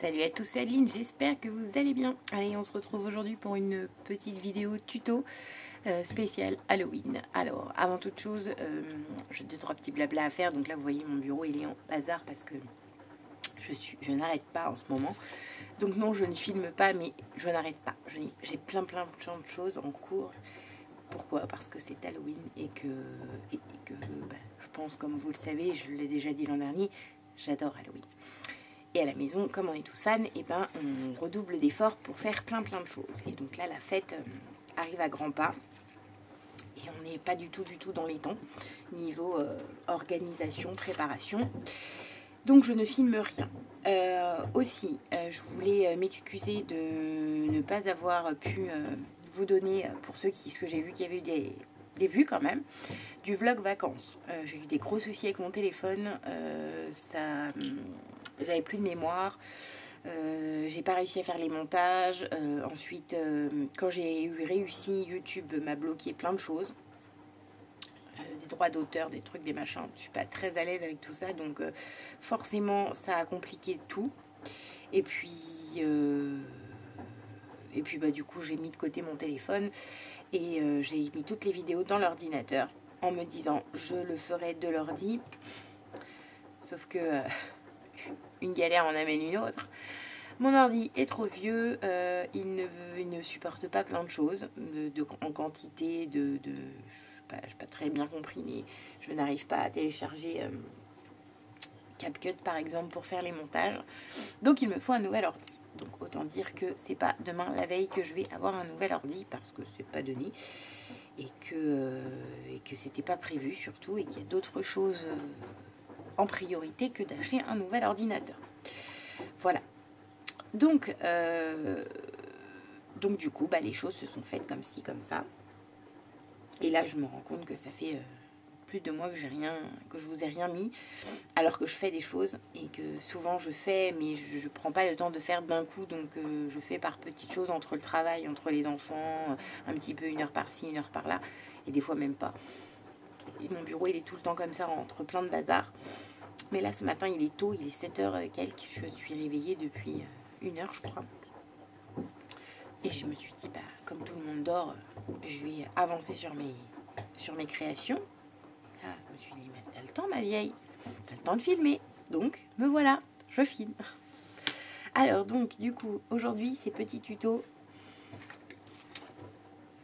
Salut à tous, c'est Adeline, j'espère que vous allez bien. Allez, on se retrouve aujourd'hui pour une petite vidéo tuto spéciale Halloween. Alors, avant toute chose, j'ai 2-3 petits blabla à faire. Donc là, vous voyez, mon bureau, il est en bazar parce que je n'arrête pas en ce moment. Donc non, je ne filme pas, mais je n'arrête pas. J'ai plein de choses en cours. Pourquoi? Parce que c'est Halloween et que je pense, comme vous le savez, je l'ai déjà dit l'an dernier, j'adore Halloween. Et à la maison, comme on est tous fans, et ben on redouble d'efforts pour faire plein de choses. Et donc là, la fête arrive à grands pas. Et on n'est pas du tout dans les temps, niveau organisation, préparation. Donc je ne filme rien. Aussi, je voulais m'excuser de ne pas avoir pu vous donner, pour ceux ce que j'ai vu qu'il y avait eu des vues quand même, du vlog vacances. J'ai eu des gros soucis avec mon téléphone, j'avais plus de mémoire, j'ai pas réussi à faire les montages. Ensuite, quand j'ai réussi, YouTube m'a bloqué plein de choses. Des droits d'auteur, des trucs, des machins. Je suis pas très à l'aise avec tout ça, donc forcément ça a compliqué tout. Et puis du coup j'ai mis de côté mon téléphone et j'ai mis toutes les vidéos dans l'ordinateur en me disant je le ferai de l'ordi. Sauf que une galère en amène une autre. Mon ordi est trop vieux, il ne supporte pas plein de choses en quantité de je n'ai pas très bien compris, mais je n'arrive pas à télécharger CapCut par exemple pour faire les montages. Donc il me faut un nouvel ordi. Donc autant dire que c'est pas demain la veille que je vais avoir un nouvel ordi parce que c'est pas donné et que c'était pas prévu surtout et qu'il y a d'autres choses en priorité que d'acheter un nouvel ordinateur. Voilà. Donc du coup, les choses se sont faites comme ci, comme ça. Et là, je me rends compte que ça fait plus de mois que je vous ai rien mis, alors que je fais des choses et que souvent je fais, mais je prends pas le temps de faire d'un coup. Donc je fais par petites choses entre le travail, entre les enfants, un petit peu 1 heure par-ci, 1 heure par-là, et des fois même pas. Et mon bureau, il est tout le temps comme ça, entre plein de bazar. Mais là, ce matin, il est tôt, il est 7h quelques. Je suis réveillée depuis 1 heure, je crois. Et je me suis dit, comme tout le monde dort, je vais avancer sur mes créations. Là, je me suis dit, mais t'as le temps, ma vieille. T'as le temps de filmer. Donc, me voilà, je filme. Alors, donc, du coup, aujourd'hui, c'est petit tuto.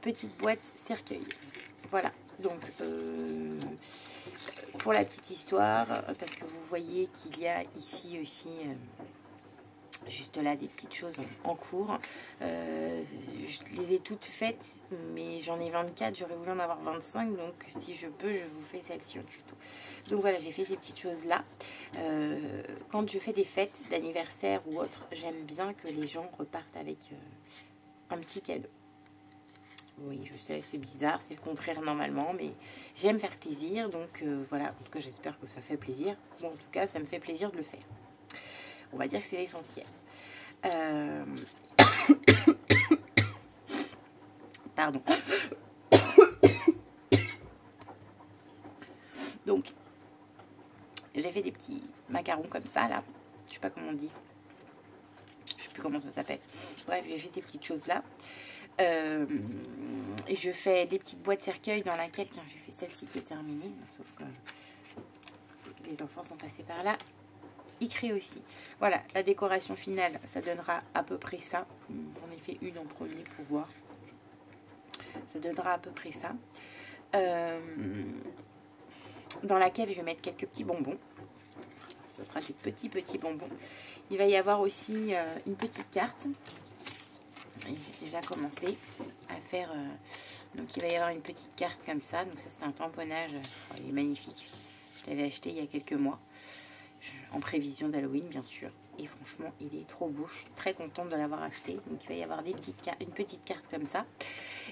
Petite boîte cercueil. Voilà. Donc, pour la petite histoire, parce que vous voyez qu'il y a ici aussi... juste là des petites choses en cours. Je les ai toutes faites, mais j'en ai 24, j'aurais voulu en avoir 25, donc si je peux, je vous fais celle-ci en tuto. Donc voilà, j'ai fait ces petites choses là. Quand je fais des fêtes d'anniversaire ou autre, j'aime bien que les gens repartent avec un petit cadeau. Oui, je sais, c'est bizarre, c'est le contraire normalement, mais j'aime faire plaisir, donc voilà, en tout cas j'espère que ça fait plaisir. Bon, en tout cas, ça me fait plaisir de le faire. On va dire que c'est l'essentiel. Pardon. Donc, j'ai fait des petits macarons comme ça, là. Je sais pas comment on dit. Je sais plus comment ça s'appelle. Bref, j'ai fait ces petites choses-là. Et je fais des petites boîtes cercueil dans laquelle, tiens, j'ai fait celle-ci qui est terminée. Sauf que les enfants sont passés par là. Il crée aussi. Voilà, la décoration finale, ça donnera à peu près ça. J'en ai fait une en premier pour voir. Ça donnera à peu près ça. Dans laquelle je vais mettre quelques petits bonbons. Ce sera des petits bonbons. Il va y avoir aussi une petite carte. J'ai déjà commencé à faire... donc il va y avoir une petite carte comme ça. Donc ça c'est un tamponnage. Il est magnifique. Je l'avais acheté il y a quelques mois. En prévision d'Halloween bien sûr, et franchement il est trop beau, je suis très contente de l'avoir acheté. Donc il va y avoir une petite carte comme ça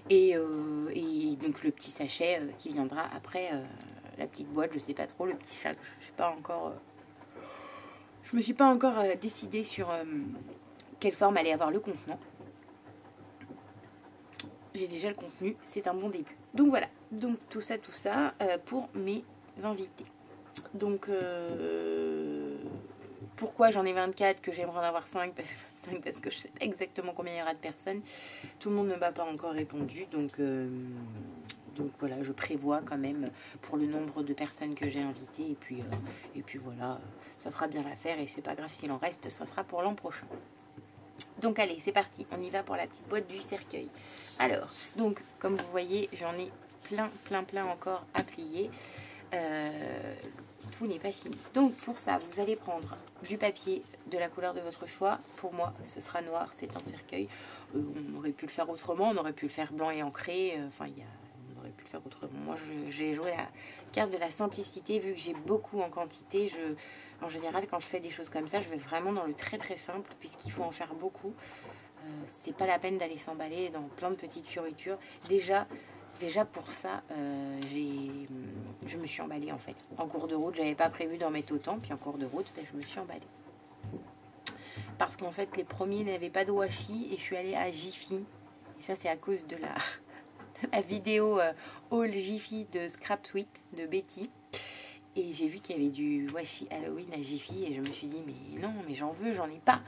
et donc le petit sachet qui viendra après, la petite boîte, je sais pas trop, le petit sac, je sais pas encore, je me suis pas encore décidée sur quelle forme allait avoir le contenant. J'ai déjà le contenu, c'est un bon début. Donc voilà, donc tout ça pour mes invités. Donc Pourquoi j'en ai 24, que j'aimerais en avoir 5 parce que je sais exactement combien il y aura de personnes. Tout le monde ne m'a pas encore répondu, donc voilà, je prévois quand même pour le nombre de personnes que j'ai invitées. Et puis voilà, ça fera bien l'affaire et c'est pas grave s'il en reste, ça sera pour l'an prochain. Donc allez, c'est parti, on y va pour la petite boîte du cercueil. Alors, donc comme vous voyez, j'en ai plein encore à plier. Tout n'est pas fini. Donc pour ça, vous allez prendre du papier de la couleur de votre choix. Pour moi, ce sera noir, c'est un cercueil. On aurait pu le faire autrement, on aurait pu le faire blanc et ancré. On aurait pu le faire autrement. Moi, j'ai joué la carte de la simplicité, vu que j'ai beaucoup en quantité. En général, quand je fais des choses comme ça, je vais vraiment dans le très simple, puisqu'il faut en faire beaucoup. C'est pas la peine d'aller s'emballer dans plein de petites fioritures. Déjà pour ça, je me suis emballée en fait. En cours de route, j'avais pas prévu d'en mettre autant, puis en cours de route, je me suis emballée. Parce qu'en fait, les premiers n'avaient pas de washi et je suis allée à Jiffy. Et ça, c'est à cause de la vidéo haul Jiffy de Scrap Sweet de Betty. Et j'ai vu qu'il y avait du washi Halloween à Jiffy et je me suis dit, mais non, mais j'en veux, j'en ai pas.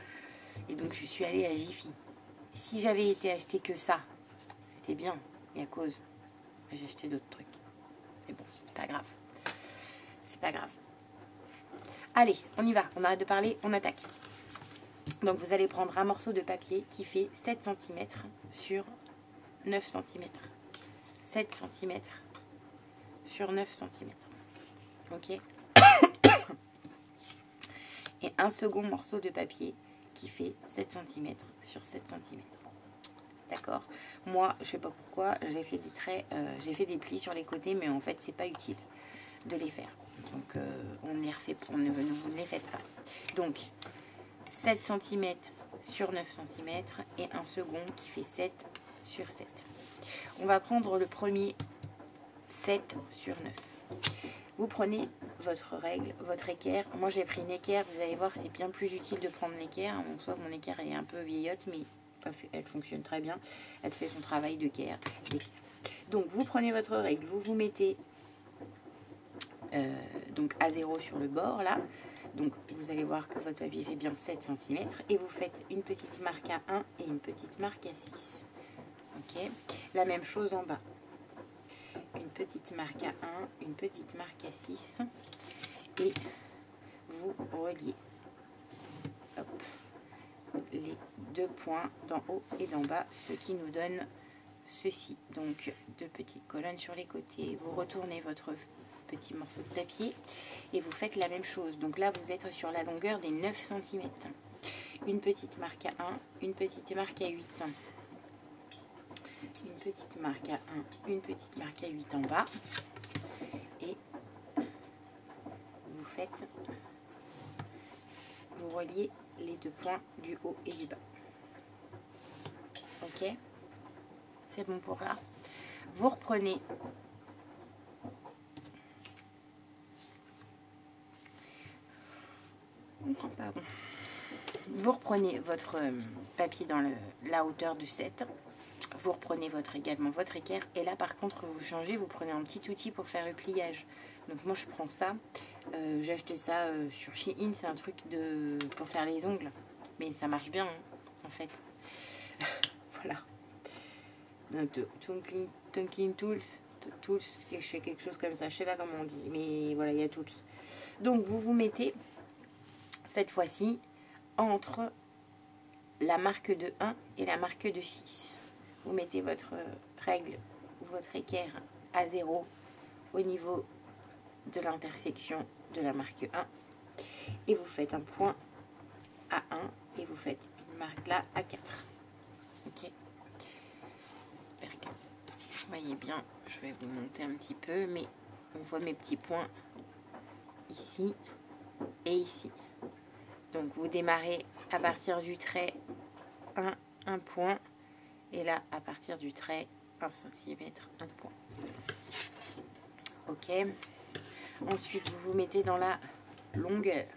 Et donc, je suis allée à Jiffy. Si j'avais été acheter que ça, c'était bien. Et à cause, j'ai acheté d'autres trucs. Mais bon, c'est pas grave. C'est pas grave. Allez, on y va. On arrête de parler, on attaque. Donc, vous allez prendre un morceau de papier qui fait 7 cm sur 9 cm. 7 cm sur 9 cm. Ok. Et un second morceau de papier qui fait 7 cm sur 7 cm. D'accord. Moi, je sais pas pourquoi, j'ai fait des traits, j'ai fait des plis sur les côtés, mais en fait, c'est pas utile de les faire. Donc, on ne les faites pas. Donc, 7 cm sur 9 cm et un second qui fait 7 sur 7. On va prendre le premier 7 sur 9. Vous prenez votre règle, votre équerre. Moi, j'ai pris une équerre. Vous allez voir, c'est bien plus utile de prendre une équerre. Bon, soit mon équerre elle est un peu vieillotte, mais elle fonctionne très bien. Elle fait son travail d'équerre. Donc, vous prenez votre règle. Vous vous mettez donc à 0 sur le bord, là. Donc, vous allez voir que votre papier fait bien 7 cm. Et vous faites une petite marque à 1 et une petite marque à 6. Ok. La même chose en bas. Une petite marque à 1, une petite marque à 6 et vous reliez les deux points d'en haut et d'en bas, ce qui nous donne ceci. Donc deux petites colonnes sur les côtés. Vous retournez votre petit morceau de papier et vous faites la même chose. Donc là, vous êtes sur la longueur des 9 cm. Une petite marque à 1, une petite marque à 8. Une petite marque à 1, une petite marque à 8 en bas et vous reliez les deux points du haut et du bas. Ok, c'est bon pour là. Vous reprenez votre papier dans la hauteur du 7. Vous reprenez également votre équerre et là par contre vous changez, vous prenez un petit outil pour faire le pliage. Donc moi je prends ça, j'ai acheté ça sur Shein, c'est un truc pour faire les ongles, mais ça marche bien hein, en fait. Voilà. Tonkin Tools, quelque chose comme ça, je sais pas comment on dit, mais voilà, il y a Tools. Donc vous vous mettez cette fois-ci entre la marque de 1 et la marque de 6. Vous mettez votre règle ou votre équerre à 0 au niveau de l'intersection de la marque 1 et vous faites un point à 1 et vous faites une marque là à 4. Ok. J'espère que vous voyez bien. Je vais vous monter un petit peu, mais on voit mes petits points ici et ici. Donc vous démarrez à partir du trait 1 point. Et là, à partir du trait, 1 cm, 1 point. Ok. Ensuite, vous vous mettez dans la longueur.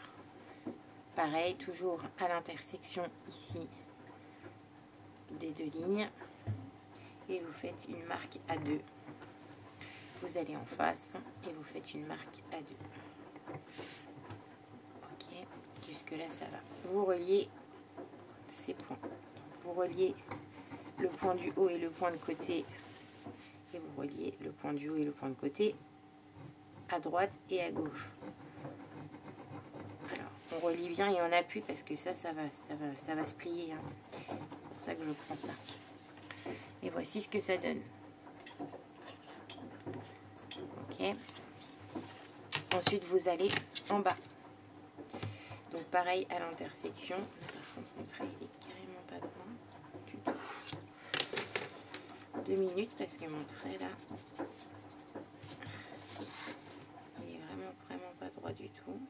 Pareil, toujours à l'intersection ici des deux lignes. Et vous faites une marque à 2. Vous allez en face et vous faites une marque à 2. Ok. Jusque que là ça va. Vous reliez ces points. Donc, vous reliez le point du haut et le point de côté, et vous reliez le point du haut et le point de côté à droite et à gauche. Alors, on relie bien et on appuie parce que ça va se plier. Hein. C'est pour ça que je prends ça. Et voici ce que ça donne. Ok. Ensuite, vous allez en bas. Donc, pareil à l'intersection. Par contre, mon trait il est carrément pas droit du tout. 2 minutes parce que mon trait là, il est vraiment pas droit du tout.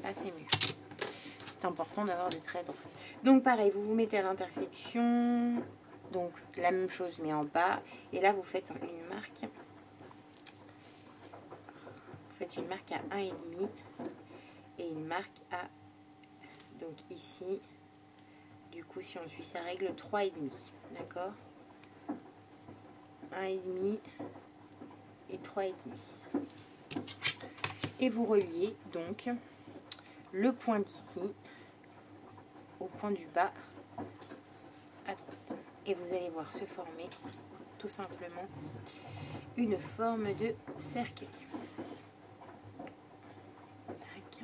Là, c'est mieux. C'est important d'avoir des traits droits. Donc, pareil, vous vous mettez à l'intersection. Donc, la même chose, mais en bas. Et là, vous faites une marque. Vous faites une marque à 1,5 et une marque à... Donc, ici, du coup, si on suit sa règle, 3,5. D'accord? 1,5 et 3,5. Et vous reliez, donc... le point d'ici au point du bas à droite. Et vous allez voir se former tout simplement une forme de cercueil. Tac.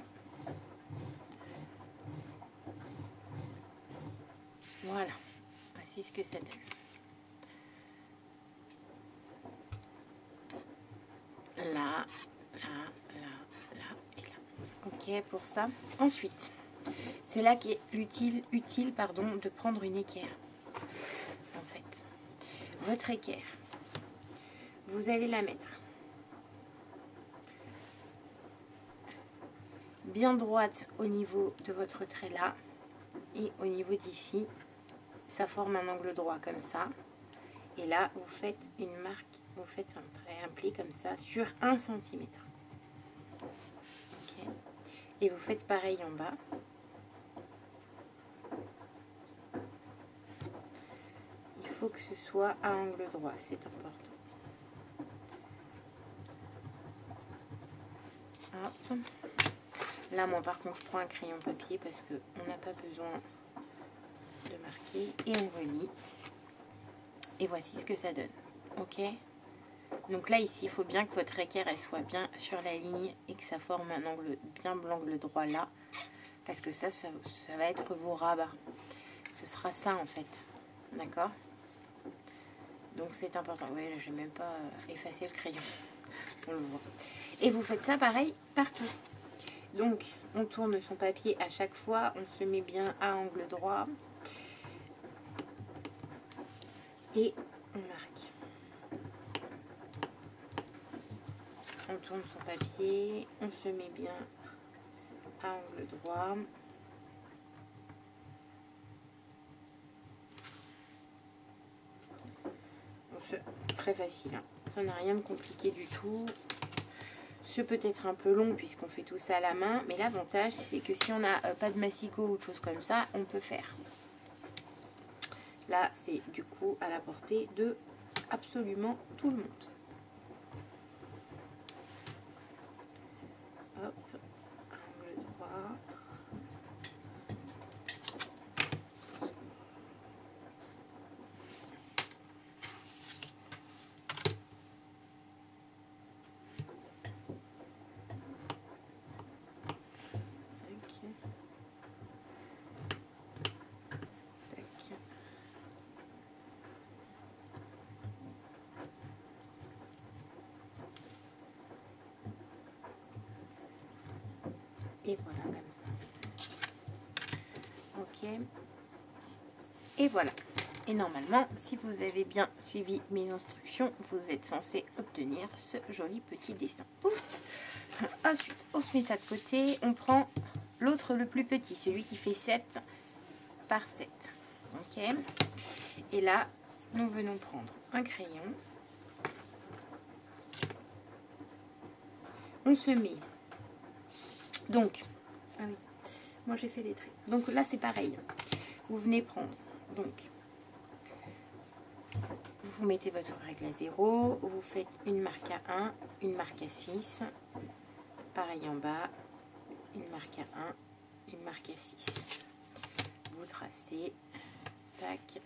Voilà. Voici ce que ça donne. Là, là, là, là et là. Ok pour ça. Ensuite, c'est là qu'est utile de prendre une équerre. En fait, votre équerre, vous allez la mettre bien droite au niveau de votre trait là et au niveau d'ici, ça forme un angle droit comme ça. Et là, vous faites une marque, vous faites un trait, un pli comme ça sur 1 cm. Okay. Et vous faites pareil en bas. Il faut que ce soit à angle droit, c'est important. Hop. Là, moi, par contre, je prends un crayon papier parce qu'on n'a pas besoin de marquer. Et on relie. Et voici ce que ça donne. Ok? Donc là, ici, il faut bien que votre équerre elle soit bien sur la ligne et que ça forme un angle, bien l'angle droit là. Parce que ça va être vos rabats. Ce sera ça, en fait. D'accord? Donc, c'est important. Oui, là, je n'ai même pas effacé le crayon. On le voit. Et vous faites ça, pareil, partout. Donc, on tourne son papier à chaque fois. On se met bien à angle droit. Et on marque. On tourne son papier. On se met bien à angle droit. C'est très facile. Hein. Ça n'a rien de compliqué du tout. Ce peut être un peu long puisqu'on fait tout ça à la main. Mais l'avantage, c'est que si on n'a pas de massicot ou de choses comme ça, on peut faire. Là, c'est du coup à la portée de absolument tout le monde. Hop, angle droit. Et voilà, comme ça. Ok. Et voilà. Et normalement, si vous avez bien suivi mes instructions, vous êtes censé obtenir ce joli petit dessin. Ouf. Ensuite, on se met ça de côté. On prend l'autre le plus petit, celui qui fait 7 par 7. Ok. Et là, nous venons prendre un crayon. On se met Donc, ah oui, moi j'ai fait les traits. Donc là c'est pareil. Vous venez prendre, donc, vous mettez votre règle à 0, vous faites une marque à 1, une marque à 6, pareil en bas, une marque à 1, une marque à 6. Vous tracez, tac,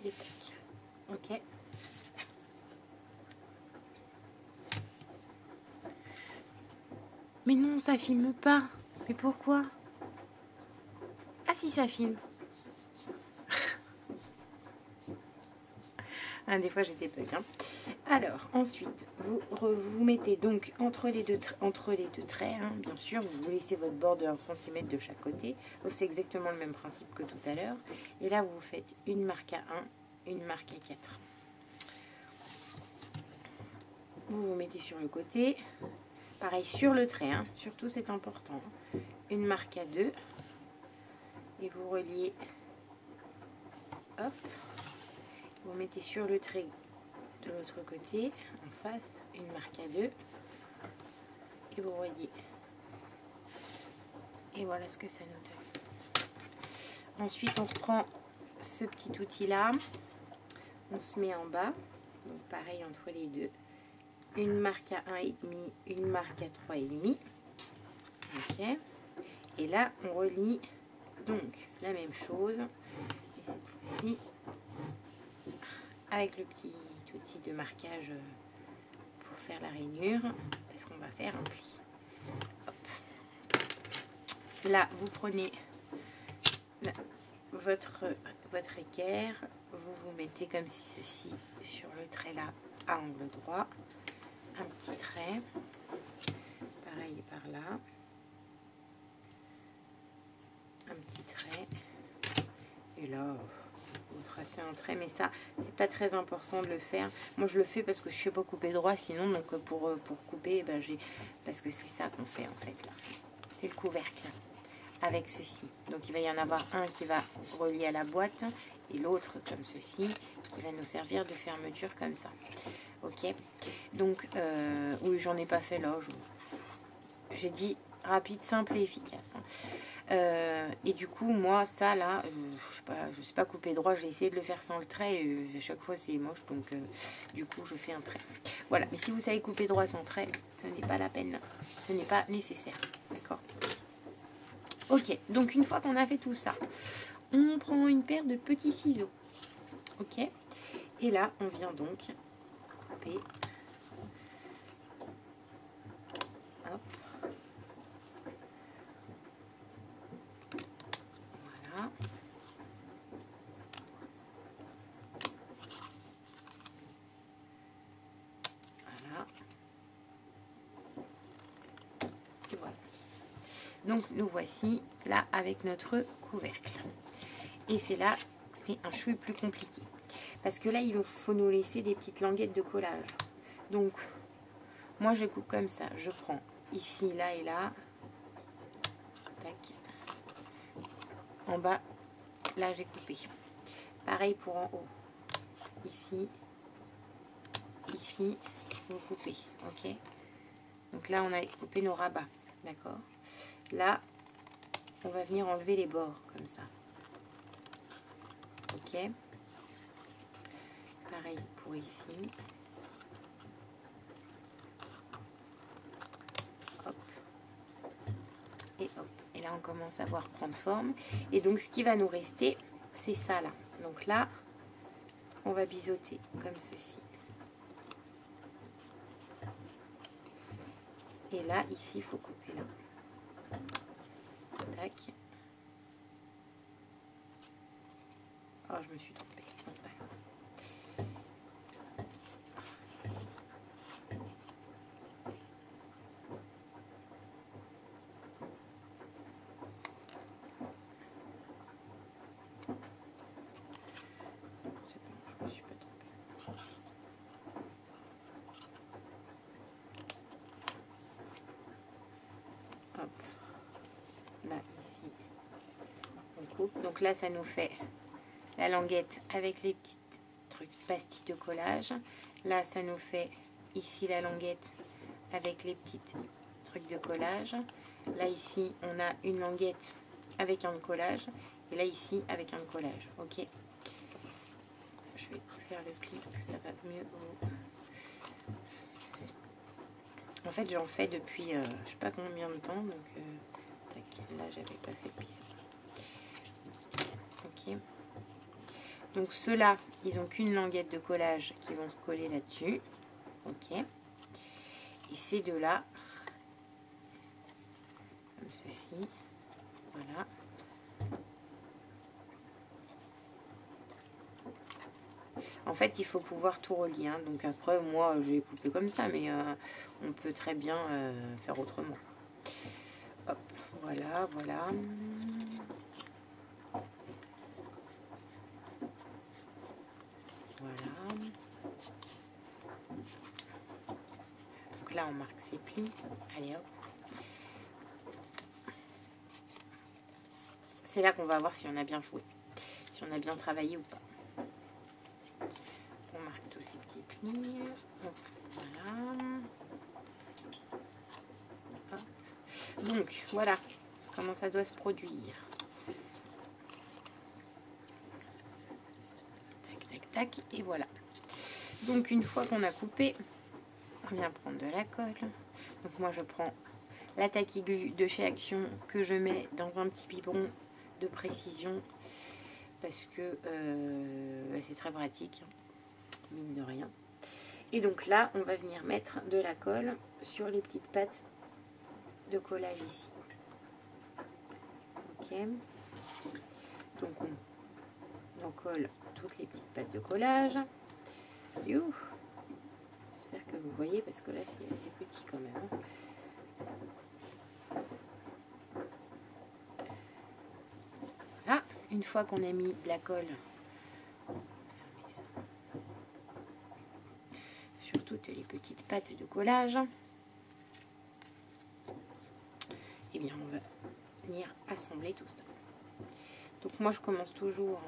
et tac. Ok. Mais non, ça filme pas. Mais pourquoi? Ah si, ça filme. Ah, des fois j'ai des bugs. Hein. Alors, ensuite, vous mettez donc entre les deux traits, hein, bien sûr, vous laissez votre bord de 1 cm de chaque côté. C'est exactement le même principe que tout à l'heure. Et là, vous faites une marque à 1, une marque à 4. Vous mettez sur le côté. Pareil, sur le trait, hein, surtout c'est important. Une marque à 2. Et vous reliez. Hop. Vous mettez sur le trait de l'autre côté, en face, une marque à 2. Et vous reliez. Et voilà ce que ça nous donne. Ensuite, on reprend ce petit outil-là. On se met en bas. Donc, pareil entre les deux. Une marque à 1,5, une marque à 3,5. Ok. Et là, on relie donc la même chose. Et cette fois-ci, avec le petit outil de marquage pour faire la rainure, parce qu'on va faire un pli. Hop. Là, vous prenez votre équerre, vous mettez comme ceci sur le trait là, à angle droit, un petit trait, pareil par là, un petit trait, et là, vous tracez un trait, mais ça, c'est pas très important de le faire. Moi, je le fais parce que je sais pas couper droit, sinon, donc pour couper, ben, parce que c'est ça qu'on fait en fait là. C'est le couvercle avec ceci. Donc, il va y en avoir un qui va relier à la boîte et l'autre comme ceci, qui va nous servir de fermeture comme ça. Ok. Donc, oui, j'en ai pas fait là. J'ai dit rapide, simple et efficace. Et du coup, moi, ça là, je sais pas couper droit. J'ai essayé de le faire sans le trait. Et à chaque fois, c'est moche. Donc, du coup, je fais un trait. Voilà. Mais si vous savez couper droit sans trait, ce n'est pas la peine. Ce n'est pas nécessaire. D'accord. Ok. Donc, une fois qu'on a fait tout ça, on prend une paire de petits ciseaux. Ok. Et là, on vient donc couper. Hop. Voilà. Voilà. Et voilà. Donc, nous voici là avec notre couvercle. Et c'est là, c'est un chouï plus compliqué. Parce que là, il faut nous laisser des petites languettes de collage. Donc, moi, je coupe comme ça. Je prends ici, là et là. Tac. En bas, là, j'ai coupé. Pareil pour en haut. Ici, ici, vous coupez. Ok. Donc là, on a coupé nos rabats. D'accord. Là, on va venir enlever les bords comme ça. Ok. Pareil pour ici. Hop. Et hop. Et là, on commence à voir prendre forme. Et donc, ce qui va nous rester, c'est ça là. Donc là, on va biseauter comme ceci. Et là, ici, il faut couper là. Tac. Oh, je me suis trompée. Non, c'est pas grave. C'est bon, je me suis pas trompée. Hop. Là, ici, on coupe. Donc là, ça nous fait la languette avec les petits trucs pastilles de collage. Là, ça nous fait ici la languette avec les petites truc de collage. Là ici on a une languette avec un collage. Et là ici avec un collage. Ok. Je vais faire le pli, ça va mieux. En fait j'en fais depuis je sais pas combien de temps. Donc tac, là j'avais pas fait le pli. Ok. Donc ceux-là, ils n'ont qu'une languette de collage qui vont se coller là-dessus. Ok. Et ces deux-là, comme ceci. Voilà. En fait, il faut pouvoir tout relier. Hein. Donc après, moi, j'ai coupé comme ça, mais on peut très bien faire autrement. Hop, voilà, voilà. Voilà. Donc là, on marque ses plis. Allez, hop. C'est là qu'on va voir si on a bien joué, si on a bien travaillé ou pas. On marque tous ces petits plis. Hop, voilà. Hop. Donc, voilà comment ça doit se produire. Tac, tac, tac, et voilà. Donc, une fois qu'on a coupé, on vient prendre de la colle. Donc, moi, je prends la Tacky Glue de chez Action que je mets dans un petit biberon de précision parce que c'est très pratique, mine de rien. Et donc là, on va venir mettre de la colle sur les petites pattes de collage ici. Ok. Donc on colle toutes les petites pattes de collage. J'espère que vous voyez parce que là c'est assez petit quand même. Hein. Là, une fois qu'on a mis de la colle sur toutes les petites pattes de collage, et bien on va venir assembler tout ça. Donc moi je commence toujours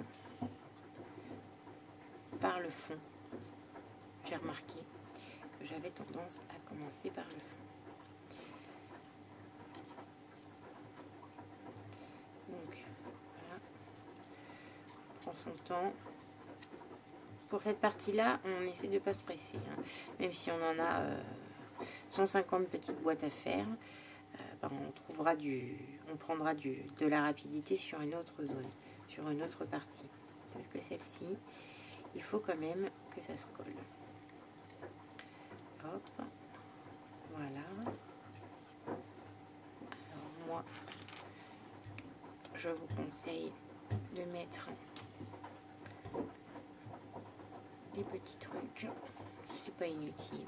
par le fond. J'ai remarqué que j'avais tendance à commencer par le fond. Donc voilà, on prend son temps. Pour cette partie-là, on essaie de ne pas se presser, hein. Même si on en a 150 petites boîtes à faire, on prendra de la rapidité sur une autre zone, sur une autre partie. Parce que celle-ci, il faut quand même que ça se colle. Hop, voilà. Alors moi, je vous conseille de mettre des petits trucs, c'est pas inutile.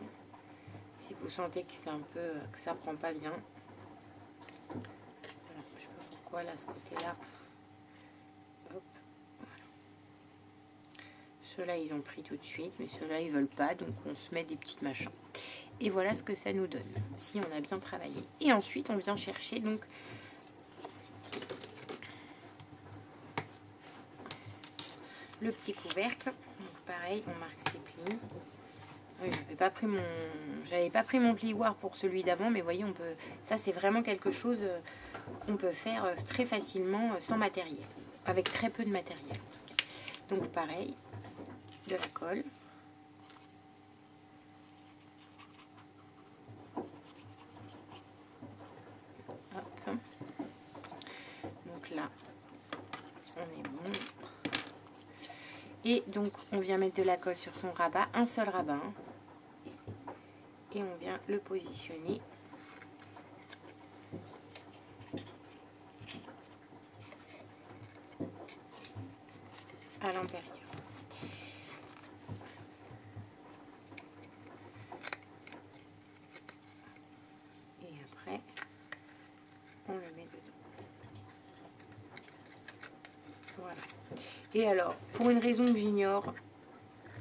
Si vous sentez que c'est un peu, que ça prend pas bien, voilà, je sais pas pourquoi là, ce côté-là, hop, voilà. Ceux-là ils ont pris tout de suite, mais ceux-là ils veulent pas, donc on se met des petites machins. Et voilà ce que ça nous donne, si on a bien travaillé. Et ensuite on vient chercher donc le petit couvercle. Donc pareil, on marque ses plis. Oui, j'avais pas pris mon plioir pour celui d'avant, mais voyez, on peut. Ça, c'est vraiment quelque chose qu'on peut faire très facilement sans matériel, avec très peu de matériel en tout cas. Donc pareil, de la colle. Hop. Donc là, on est bon. Et donc, on vient mettre de la colle sur son rabat, un seul rabat. Hein. Et on vient le positionner à l'intérieur. Et après, on le met dedans. Voilà. Et alors, pour une raison que j'ignore,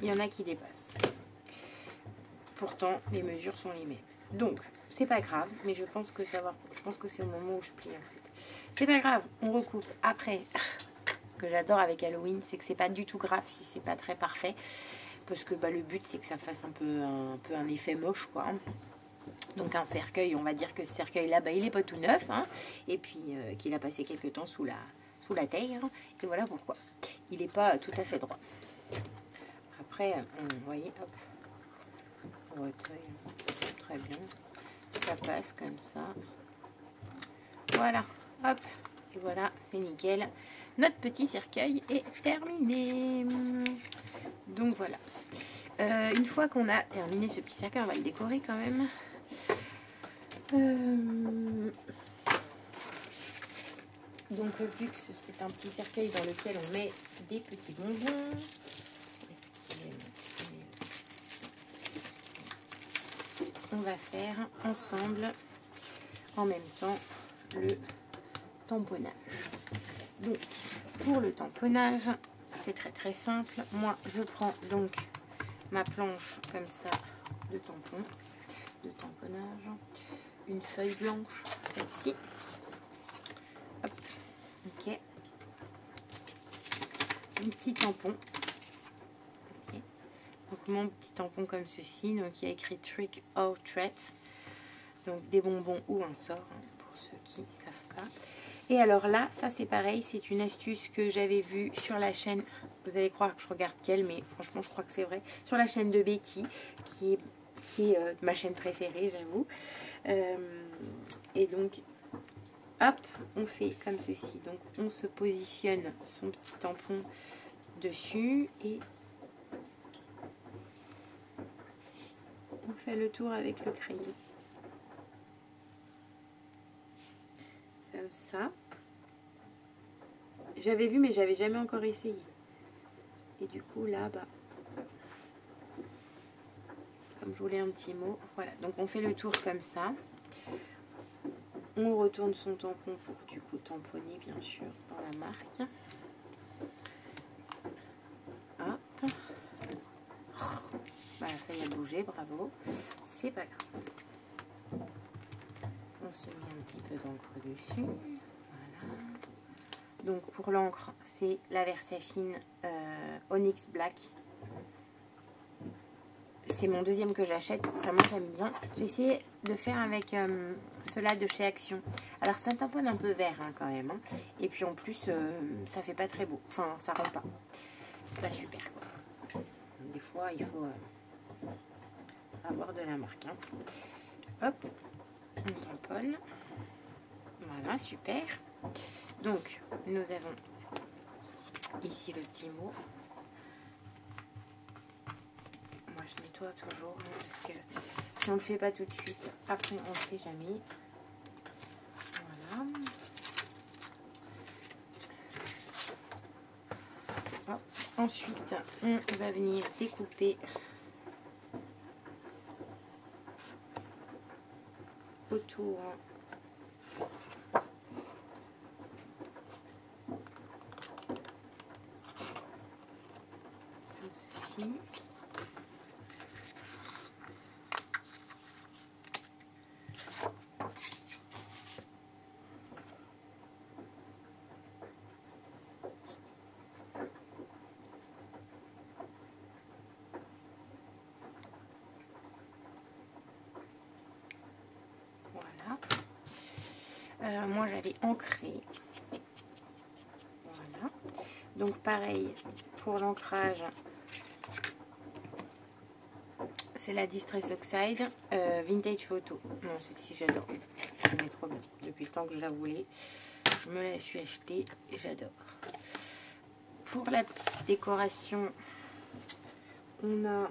il y en a qui dépassent. Pourtant, les mesures sont les mêmes. Donc, c'est pas grave, mais je pense que c'est au moment où je plie en fait. C'est pas grave, on recoupe après. Ce que j'adore avec Halloween, c'est que c'est pas du tout grave si c'est pas très parfait. Parce que le but, c'est que ça fasse un peu un effet moche, quoi. Donc un cercueil, on va dire que ce cercueil-là, bah, il n'est pas tout neuf, hein, et puis qu'il a passé quelques temps sous la terre, et voilà pourquoi. Il n'est pas tout à fait droit. Après, vous voyez, hop, on reteuille très bien, ça passe comme ça. Voilà, hop, et voilà, c'est nickel. Notre petit cercueil est terminé. Donc voilà. Une fois qu'on a terminé ce petit cercueil, on va le décorer quand même. Donc vu que c'est un petit cercueil dans lequel on met des petits bonbons, on va faire ensemble en même temps le tamponnage. Donc pour le tamponnage, c'est très simple. Moi je prends donc ma planche comme ça de tampon, de tamponnage, une feuille blanche, celle-ci. Hop, ok. Un petit tampon. Okay. Donc mon petit tampon comme ceci, donc il y a écrit Trick or Treat, donc des bonbons ou un sort, hein, pour ceux qui ne savent pas. Et alors là, ça c'est pareil, c'est une astuce que j'avais vue sur la chaîne, vous allez croire que je regarde quelle, mais franchement je crois que c'est vrai, sur la chaîne de Betty, qui est ma chaîne préférée, j'avoue. Et donc, hop, on fait comme ceci. Donc on se positionne son petit tampon dessus et on fait le tour avec le crayon. Comme ça. J'avais vu mais j'avais jamais encore essayé. Et du coup là, bah, comme je voulais un petit mot, voilà. Donc on fait le tour comme ça. On retourne son tampon pour du coup tamponner bien sûr dans la marque. Hop. Bah, la feuille a bougé, bravo. C'est pas grave. On se met un petit peu d'encre dessus. Voilà. Donc pour l'encre, c'est la Versafine Onyx Black. C'est mon deuxième que j'achète. Vraiment, j'aime bien. J'ai essayé de faire avec ceux-là de chez Action. Alors, ça tamponne un peu vert hein, quand même. Hein. Et puis en plus, ça fait pas très beau. Enfin, ça rend pas. C'est pas super quoi. Des fois, il faut avoir de la marque. Hein. Hop, on tamponne. Voilà, super. Donc, nous avons ici le petit mot. Moi, je nettoie toujours hein, parce que si on ne le fait pas tout de suite, après, on ne le fait jamais. Voilà. Hop. Ensuite, on va venir découper autour comme ceci. Moi j'avais ancré. Voilà. Donc pareil pour l'ancrage, c'est la Distress Oxide Vintage Photo. Non, celle-ci j'adore. Elle est trop bien. Depuis le temps que je la voulais, je me la suis achetée et j'adore. Pour la petite décoration, on a...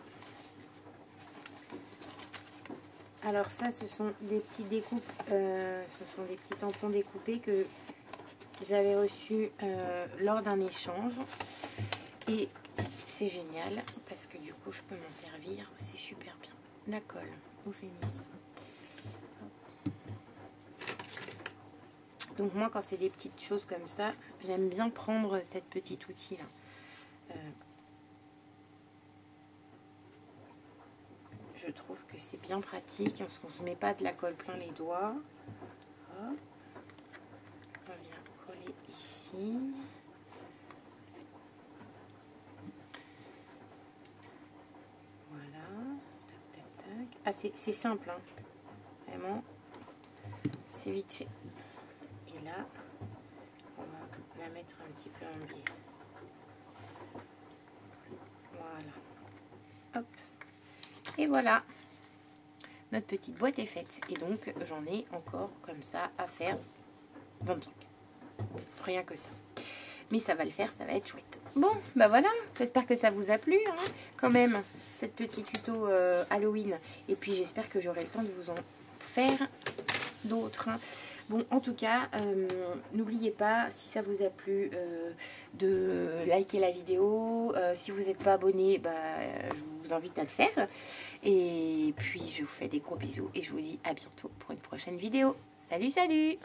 Alors ça, ce sont des petits découpes, ce sont des petits tampons découpés que j'avais reçus lors d'un échange. Et c'est génial parce que du coup, je peux m'en servir. C'est super bien. La colle, où j'ai mis. Donc moi, quand c'est des petites choses comme ça, j'aime bien prendre cette petite outil-là. Je trouve que c'est bien pratique parce qu'on ne se met pas de la colle plein les doigts. Hop. On vient coller ici. Voilà. Tac, tac, tac. Ah, c'est simple. Hein. c'est vite fait. Et là, on va la mettre un petit peu en biais. Voilà. Hop. Et voilà. Notre petite boîte est faite. Et donc, j'en ai encore comme ça à faire 25. Rien que ça. Mais ça va le faire, ça va être chouette. Bon, bah voilà, j'espère que ça vous a plu, hein, quand même, cette petite tuto Halloween. Et puis j'espère que j'aurai le temps de vous en faire d'autres. Hein. Bon, en tout cas, n'oubliez pas, si ça vous a plu, de liker la vidéo. Si vous n'êtes pas abonné, bah, je vous invite à le faire. Et puis, je vous fais des gros bisous et je vous dis à bientôt pour une prochaine vidéo. Salut, salut!